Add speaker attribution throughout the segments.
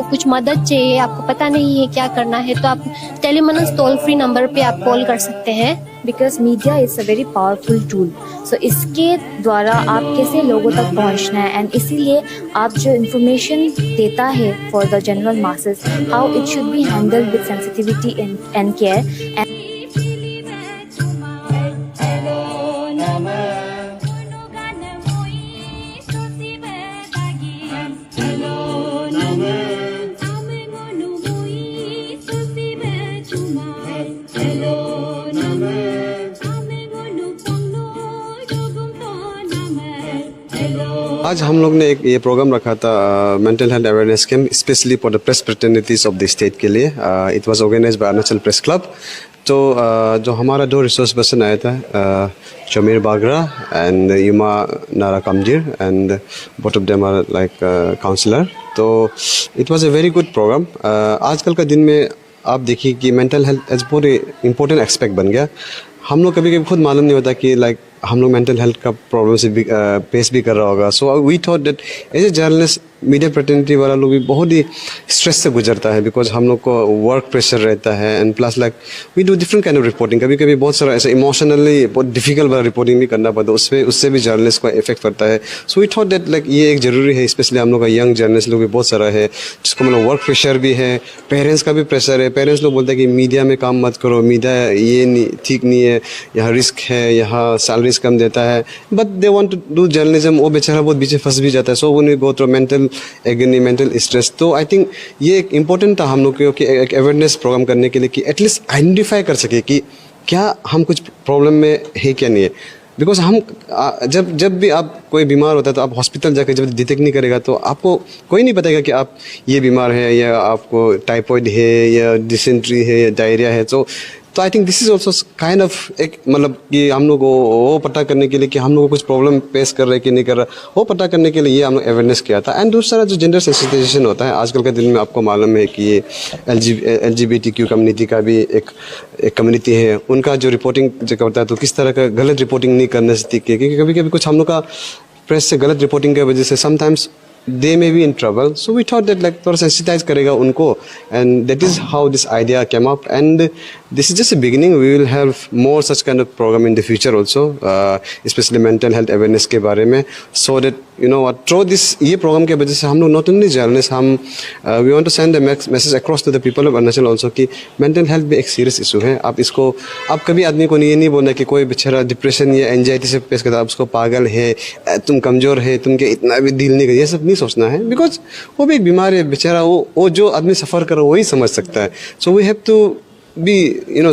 Speaker 1: कुछ मदद चाहिए, आपको पता नहीं है क्या करना है, तो आप टेलीमनस टोल फ्री नंबर पे आप कॉल कर सकते हैं।
Speaker 2: Because media is a very powerful tool, so इसके द्वारा आप कैसे लोगों तक पहुंचना है, एंड इसीलिए आप जो इंफॉर्मेशन देता है for the general masses, how it should be handled with sensitivity and care.
Speaker 3: आज हम लोग ने एक ये प्रोग्राम रखा था mental health awareness camp specially for the press fraternities of the state के लिए। It was organised by Arunachal press club. तो जो हमारा 2 रिसोर्स पर्सन आया था, चमीर Bagra and Yuma Nara Kamjir, and both of them are like counsellor. तो it was a very good programme. आजकल का दिन में आप देखिए कि मेंटल हेल्थ एज बहुत इम्पोर्टेंट एस्पेक्ट बन गया। हम लोग कभी कभी खुद मालूम नहीं होता कि लाइक हम लोग मेंटल हेल्थ का प्रॉब्लम से फेस भी कर रहा होगा। So we thought that as a journalist media fraternity वाला लोग भी बहुत ही स्ट्रेस से गुजरता है, बिकॉज हम लोग को वर्क प्रेशर रहता है and plus like we do different kind of reporting. कभी कभी बहुत सारा ऐसा इमोशनली बहुत डिफिकल्ट वाला रिपोर्टिंग भी करना पड़ता है, उससे भी जर्नलिस्ट को इफेक्ट पड़ता है। So we thought that like ये एक ज़रूरी है, स्पेशली हम लोग का यंग जर्नलिस्ट लोग भी बहुत सारा है जिसको मतलब वर्क प्रेशर भी है, पेरेंट्स का भी प्रेशर है। पेरेंट्स लोग बोलते हैं कि मीडिया में काम मत करो, मीडिया ये नहीं ठीक नहीं है, यहाँ रिस्क है, यहाँ सैलरीज कम देता है, but they want to do journalism. वो बेचारा बहुत पीछे फंस भी जाता है। So when we go through mental agony, mental stress. तो आई थिंक ये एक इम्पोर्टेंट था हम लोग को कि एक अवेयरनेस प्रोग्राम करने के लिए कि एटलीस्ट आइडेंटिफाई कर सके कि क्या हम कुछ प्रॉब्लम में है क्या नहीं है। बिकॉज हम जब भी आप कोई बीमार होता है तो आप हॉस्पिटल जाकर जब डिटेक्ट नहीं करेगा तो आपको कोई नहीं बताएगा कि आप ये बीमार है या आपको टाइफाइड है या डिसेंट्री है या डायरिया है। तो I think this is also kind of एक मतलब कि हम लोग वो पता करने के लिए कि हम लोग को कुछ प्रॉब्लम फेस कर रहे कि नहीं कर रहा, वो पता करने के लिए ये हम लोग अवेयरनेस किया था। एंड दूसरा जो जेंडर सेंसिटाइजेशन होता है आजकल के दिन में, आपको मालूम है कि ये LGBTQ कम्युनिटी का भी एक कम्युनिटी है, उनका जो रिपोर्टिंग जो करता है तो किस तरह का गलत रिपोर्टिंग नहीं करने से सीखे, क्योंकि कभी कभी कुछ हम लोग का प्रेस से गलत रिपोर्टिंग की वजह से sometimes they may be in trouble. So we thought that like थोड़ा sensitize करेगा उनको, and that is how this idea came up. And this is just a beginning. We will have more such kind of program in the future also, especially mental health awareness के बारे में, so that you know what through this ये program के वजह से हम लोग not only journalists, हम we want to send a message across to the people of Arunachal also कि mental health भी एक serious issue है। आप इसको आप कभी आदमी को ये नहीं बोलना कि कोई बेचारा डिप्रेशन या एंजाइटी से फेस करता है, आप उसको पागल है, तुम कमज़ोर है, तुम के इतना भी डील नहीं कर, ये सब नहीं सोचना है। बिकॉज वो भी एक बीमार है बेचारा, वो जो आदमी सफ़र कर रहा है वही समझ सकता है। सो वी हैव टू भी यू नो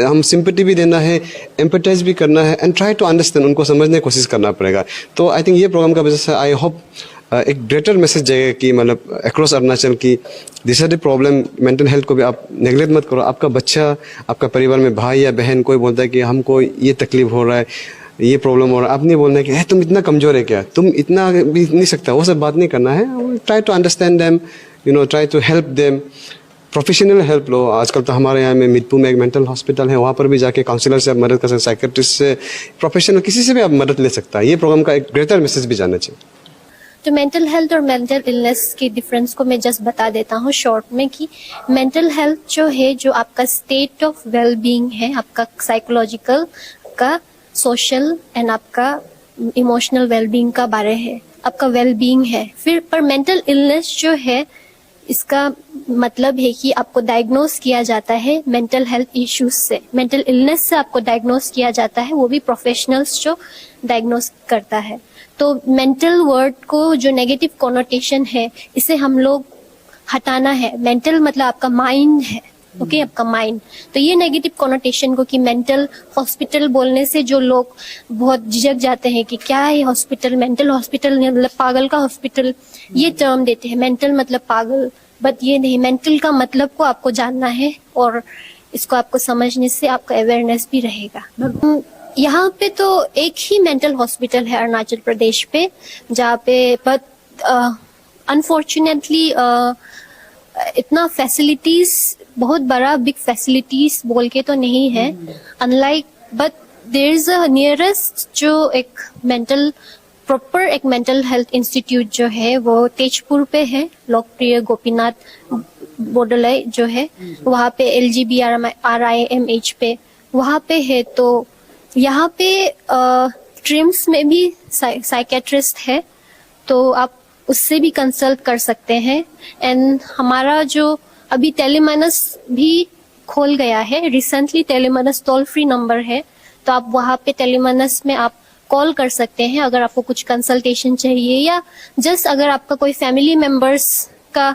Speaker 3: हम सिंपैथी भी देना है, एम्पैथाइज भी करना है, एंड ट्राई टू अंडरस्टैंड, उनको समझने की कोशिश करना पड़ेगा। तो आई थिंक ये प्रोग्राम का वजह से आई होप एक ग्रेटर मैसेज जाएगा कि मतलब अक्रॉस अरुणाचल की this are the problem. Mental health को भी आप नेगलेक्ट मत करो। आपका बच्चा, आपका परिवार में भाई या बहन कोई बोलता है कि हमको ये तकलीफ हो रहा है, ये प्रॉब्लम हो रहा है, आप नहीं बोलना है कि तुम इतना कमज़ोर है क्या, तुम इतना भी नहीं सकता, वो सब बात नहीं करना है। Try to understand them, you know, try to help them, professional help लो। आजकल तो हमारे यहाँ में मिदपू में एक मेंटल हॉस्पिटल है, वहाँ पर भी जाके काउंसलर से आप मदद कर सकते, साइकेट्रिस्ट से, प्रोफेशनल किसी से भी आप मदद ले सकता है। ये प्रोग्राम का एक ग्रेटर मैसेज भी जाना चाहिए।
Speaker 1: तो मेंटल हेल्थ और मेंटल इलनेस के डिफरेंस को मैं जस्ट बता देता हूँ शॉर्ट में कि मेंटल हेल्थ जो है, जो आपका स्टेट ऑफ वेल बीइंग है, आपका साइकोलॉजिकल का, सोशल एंड आपका इमोशनल वेल बीइंग का बारे है, आपका वेल बीइंग है। फिर पर मेंटल इलनेस जो है, इसका मतलब है कि आपको डायग्नोस किया जाता है मेंटल हेल्थ इश्यूज से, मेंटल इलनेस से आपको डायग्नोस किया जाता है, वो भी प्रोफेशनल्स जो डायग्नोस करता है। तो मेंटल वर्ड को जो नेगेटिव कोनोटेशन है, इसे हम लोग हटाना है। मेंटल मतलब आपका माइंड है, ओके, आपका माइंड। तो ये नेगेटिव कोनोटेशन को कि मेंटल हॉस्पिटल बोलने से जो लोग बहुत झिझक जाते हैं कि क्या है हॉस्पिटल, मेंटल हॉस्पिटल मतलब पागल का हॉस्पिटल, ये टर्म देते हैं, मेंटल मतलब पागल, बट ये नहीं। मेंटल का मतलब को आपको जानना है और इसको आपको समझने से आपका अवेयरनेस भी रहेगा। यहाँ पे तो एक ही मेंटल हॉस्पिटल है अरुणाचल प्रदेश पे, जहाँ पे बट अनफॉर्चुनेटली इतना फैसिलिटीज, बहुत बड़ा बिग फैसिलिटीज बोल के तो नहीं है, unlike, but there is a nearest जो एक मेंटल प्रॉपर एक मेंटल हेल्थ इंस्टीट्यूट जो है वो तेजपुर पे है, लोकप्रिय गोपीनाथ बोर्डलय जो है वहाँ पे LGBRIMH पे वहाँ पे है। तो यहाँ पे ट्रिम्स में भी साइकेट्रिस्ट है, तो आप उससे भी कंसल्ट कर सकते हैं। एंड हमारा जो अभी टेलीमानस भी खोल गया है, recently TeleMANAS toll free number है, तो आप वहाँ पे टेलीमानस में आप कॉल कर सकते हैं अगर आपको कुछ कंसल्टेशन चाहिए, या जस्ट अगर आपका कोई फैमिली मेंबर्स का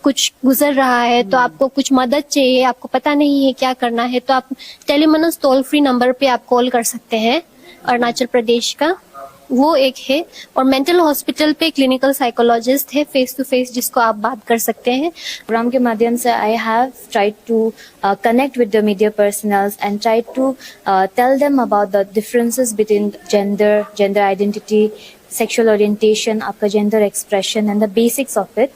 Speaker 1: कुछ गुजर रहा है तो आपको कुछ मदद चाहिए, आपको पता नहीं है क्या करना है, तो आप टेलीमानस टोल फ्री नंबर पे आप कॉल कर सकते हैं। अरुणाचल प्रदेश का वो एक है। और मेंटल हॉस्पिटल पे क्लिनिकल साइकोलॉजिस्ट है फेस टू फेस, जिसको आप बात कर सकते हैं।
Speaker 2: प्रोग्राम के माध्यम से I have tried to connect with the media personals and try to tell them about the differences between gender identity, sexual orientation, आपका gender expression and the basics of it.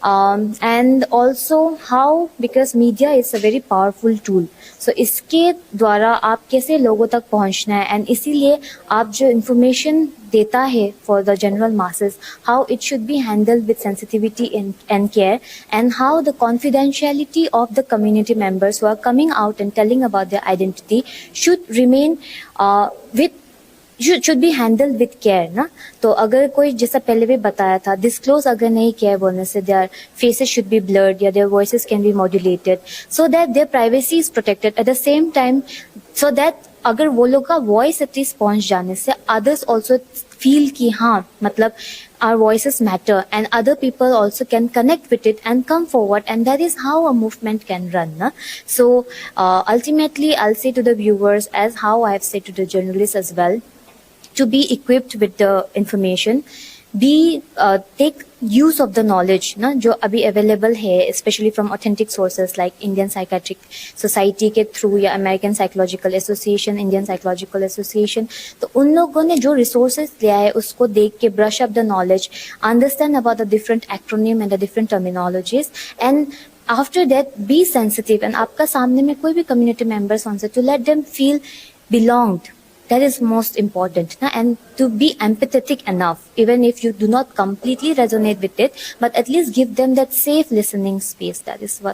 Speaker 2: And also how, because media is a very powerful tool, so इसके द्वारा आप कैसे लोगों तक पहुंचना है, and इसीलिए आप जो information देता है for the general masses, how it should be handled with sensitivity and care, and how the confidentiality of the community members who are coming out and telling about their identity should remain should be handled with care ना। तो अगर कोई, जैसा पहले भी बताया था, disclose अगर नहीं किया है बोलने से, their faces should be blurred या their voices can be modulated so that their privacy is protected at the same time, so that अगर वो लोग का voice at least पहुंच जाने से others also feel कि हाँ मतलब our voices matter and other people also can connect with it and come forward, and that is how a movement can run na? So ultimately I'll say to the viewers, as how I have said to the journalists as well, to be equipped with the information, take use of the knowledge ना जो अभी available है, especially from authentic sources like Indian Psychiatric Society के through या American Psychological Association, Indian Psychological Association, तो उन लोगों ने जो resources लिया है उसको देख के brush up the knowledge, understand about the different acronym and the different terminologies, and after that be sensitive, and आपका सामने में कोई भी community members हों से, to let them feel belonged. That is most important, na? And to be empathetic enough, even if you do not completely resonate with it, but at least give them that safe listening space. That is what